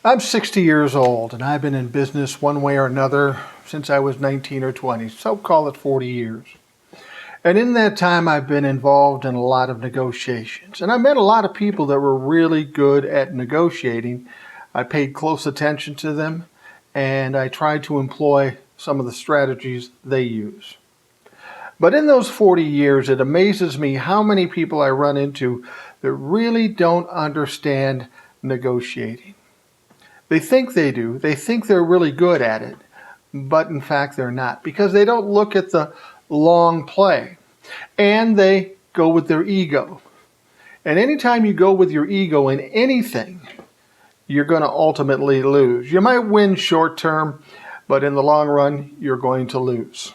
I'm 60 years old and I've been in business one way or another since I was 19 or 20, so call it 40 years. And in that time, I've been involved in a lot of negotiations. And I met a lot of people that were really good at negotiating. I paid close attention to them and I tried to employ some of the strategies they use. But in those 40 years, it amazes me how many people I run into that really don't understand negotiating. They think they do. They think they're really good at it, but in fact they're not, because they don't look at the long play and they go with their ego. And anytime you go with your ego in anything, you're going to ultimately lose. You might win short term, but in the long run, you're going to lose.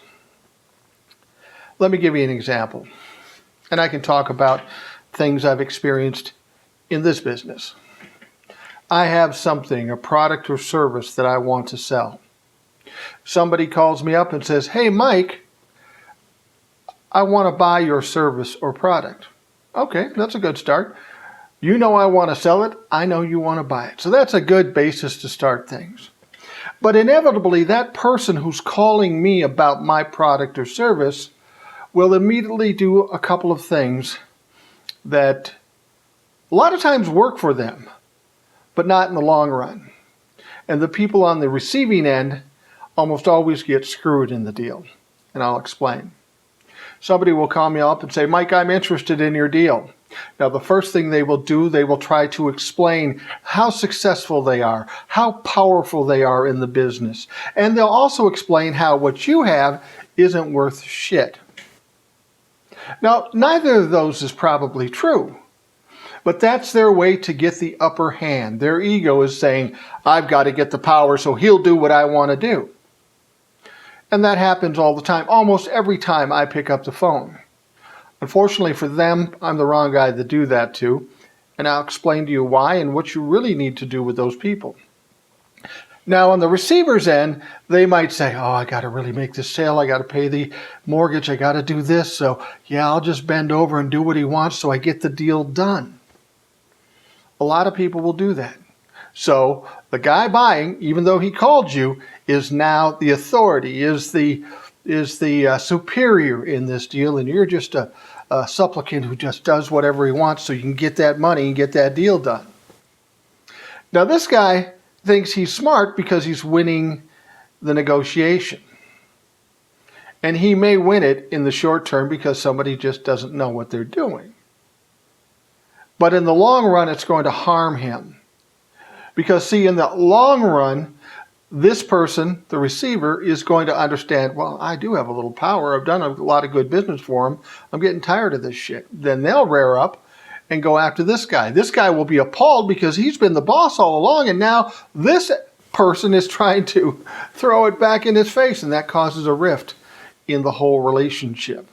Let me give you an example. And I can talk about things I've experienced in this business. I have something, a product or service that I want to sell. Somebody calls me up and says, "Hey, Mike, I want to buy your service or product." Okay, that's a good start. You know I want to sell it. I know you want to buy it. So that's a good basis to start things. But inevitably, that person who's calling me about my product or service will immediately do a couple of things that a lot of times work for them, but not in the long run. And the people on the receiving end almost always get screwed in the deal. And I'll explain. Somebody will call me up and say, "Mike, I'm interested in your deal." Now, the first thing they will do, they will try to explain how successful they are, how powerful they are in the business. And they'll also explain how what you have isn't worth shit. Now, neither of those is probably true. But that's their way to get the upper hand. Their ego is saying, "I've got to get the power, so he'll do what I want to do." And that happens all the time, almost every time I pick up the phone. Unfortunately for them, I'm the wrong guy to do that to. And I'll explain to you why and what you really need to do with those people. Now, on the receiver's end, they might say, "Oh, I got to really make this sale. I got to pay the mortgage. I got to do this. So, yeah, I'll just bend over and do what he wants so I get the deal done." A lot of people will do that. So the guy buying, even though he called you, is now the authority, is the superior in this deal, and you're just a supplicant who just does whatever he wants so you can get that money and get that deal done. Now this guy thinks he's smart because he's winning the negotiation. And he may win it in the short term because somebody just doesn't know what they're doing. But in the long run, it's going to harm him. Because, see, in the long run, this person, the receiver, is going to understand, well, I do have a little power. I've done a lot of good business for him. I'm getting tired of this shit. Then they'll rear up and go after this guy. This guy will be appalled because he's been the boss all along, and now this person is trying to throw it back in his face, and that causes a rift in the whole relationship.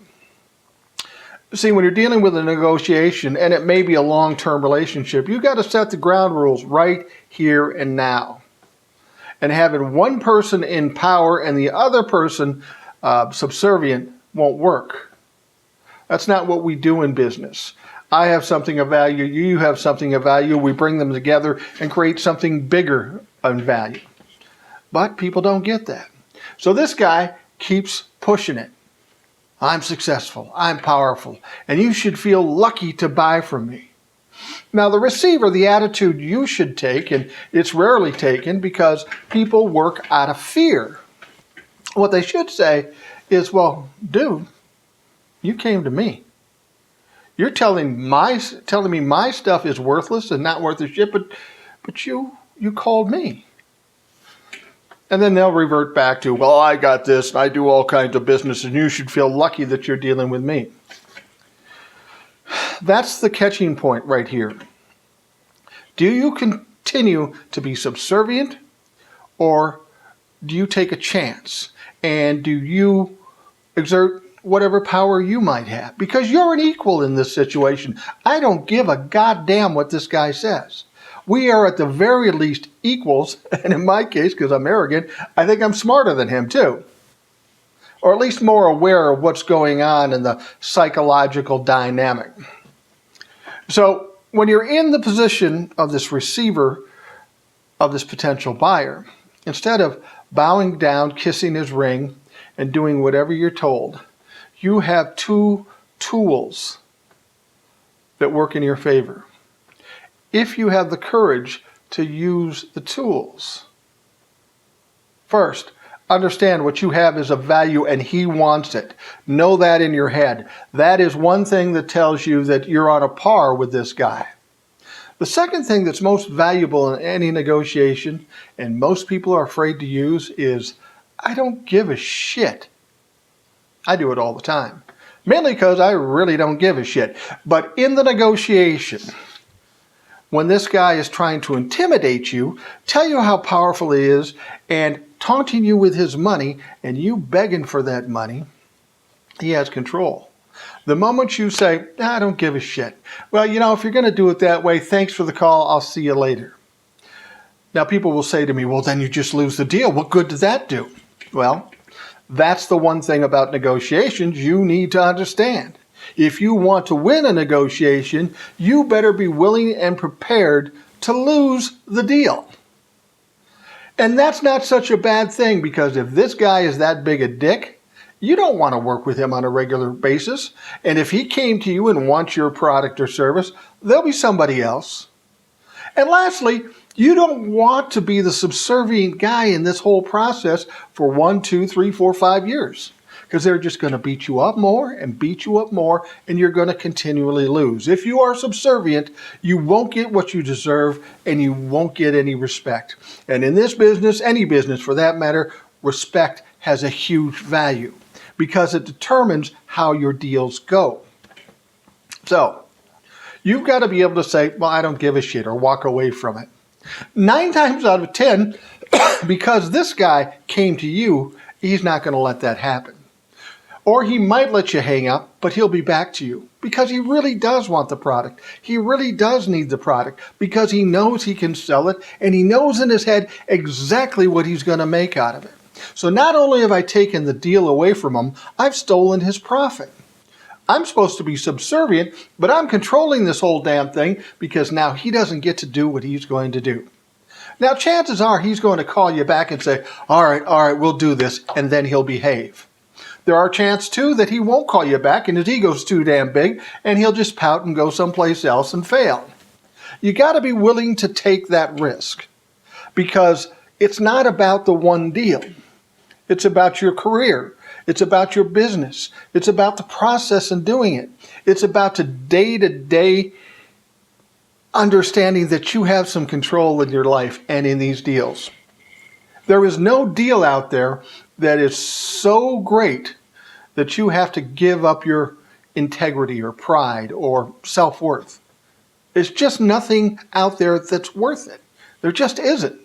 See, when you're dealing with a negotiation, and it may be a long-term relationship, you've got to set the ground rules right here and now. And having one person in power and the other person subservient won't work. That's not what we do in business. I have something of value, you have something of value, we bring them together and create something bigger in value. But people don't get that. So this guy keeps pushing it. "I'm successful, I'm powerful, and you should feel lucky to buy from me." Now the receiver, the attitude you should take, and it's rarely taken because people work out of fear. What they should say is, "Well, dude, you came to me. You're telling me my stuff is worthless and not worth a shit, but you called me." And then they'll revert back to, "Well, I got this, and I do all kinds of business, and you should feel lucky that you're dealing with me." That's the catching point right here. Do you continue to be subservient, or do you take a chance? And do you exert whatever power you might have? Because you're an equal in this situation. I don't give a goddamn what this guy says. We are at the very least equals, and in my case, because I'm arrogant, I think I'm smarter than him too. Or at least more aware of what's going on in the psychological dynamic. So when you're in the position of this receiver of this potential buyer. Instead of bowing down, kissing his ring, and doing whatever you're told, you have two tools that work in your favor. If you have the courage to use the tools. First, understand what you have is of value and he wants it. Know that in your head. That is one thing that tells you that you're on a par with this guy. The second thing that's most valuable in any negotiation, and most people are afraid to use, is I don't give a shit. I do it all the time. Mainly because I really don't give a shit. But in the negotiation, when this guy is trying to intimidate you, tell you how powerful he is, and taunting you with his money, and you begging for that money, he has control. The moment you say, I don't give a shit. Well, if you're going to do it that way, thanks for the call. I'll see you later. Now, people will say to me, well, then you just lose the deal. What good does that do? Well, that's the one thing about negotiations you need to understand. If you want to win a negotiation, you better be willing and prepared to lose the deal. And that's not such a bad thing, because if this guy is that big a dick, you don't want to work with him on a regular basis. And if he came to you and wants your product or service, there'll be somebody else. And lastly, you don't want to be the subservient guy in this whole process for 1, 2, 3, 4, 5 years. Because they're just going to beat you up more and beat you up more, and you're going to continually lose. If you are subservient, you won't get what you deserve, and you won't get any respect. And in this business, any business for that matter, respect has a huge value because it determines how your deals go. So, you've got to be able to say, well, I don't give a shit, or walk away from it. 9 times out of 10, because this guy came to you, he's not going to let that happen. Or he might let you hang up, but he'll be back to you because he really does want the product. He really does need the product because he knows he can sell it, and he knows in his head exactly what he's going to make out of it. So not only have I taken the deal away from him, I've stolen his profit. I'm supposed to be subservient, but I'm controlling this whole damn thing because now he doesn't get to do what he's going to do. Now, chances are he's going to call you back and say, all right, we'll do this, and then he'll behave. There are chances, too, that he won't call you back and his ego's too damn big and he'll just pout and go someplace else and fail. You got to be willing to take that risk because it's not about the one deal. It's about your career. It's about your business. It's about the process in doing it. It's about the day-to-day understanding that you have some control in your life and in these deals. There is no deal out there that is so great that you have to give up your integrity or pride or self-worth. There's just nothing out there that's worth it. There just isn't.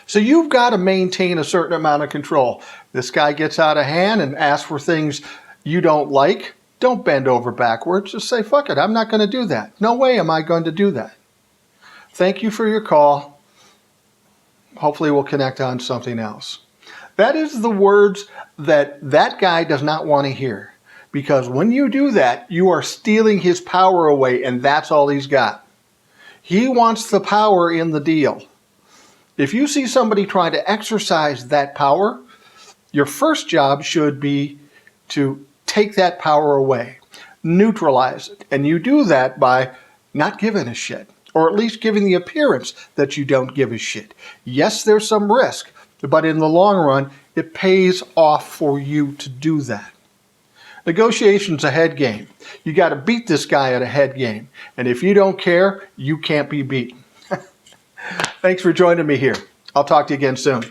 So you've got to maintain a certain amount of control. This guy gets out of hand and asks for things you don't like. Don't bend over backwards. Just say, fuck it, I'm not going to do that. No way am I going to do that. Thank you for your call. Hopefully we'll connect on something else. That is the words that guy does not want to hear. Because when you do that, you are stealing his power away, and that's all he's got. He wants the power in the deal. If you see somebody trying to exercise that power, your first job should be to take that power away, neutralize it. And you do that by not giving a shit, or at least giving the appearance that you don't give a shit. Yes, there's some risk, but in the long run, it pays off for you to do that. Negotiation's a head game. You got to beat this guy at a head game. And if you don't care, you can't be beaten. Thanks for joining me here. I'll talk to you again soon.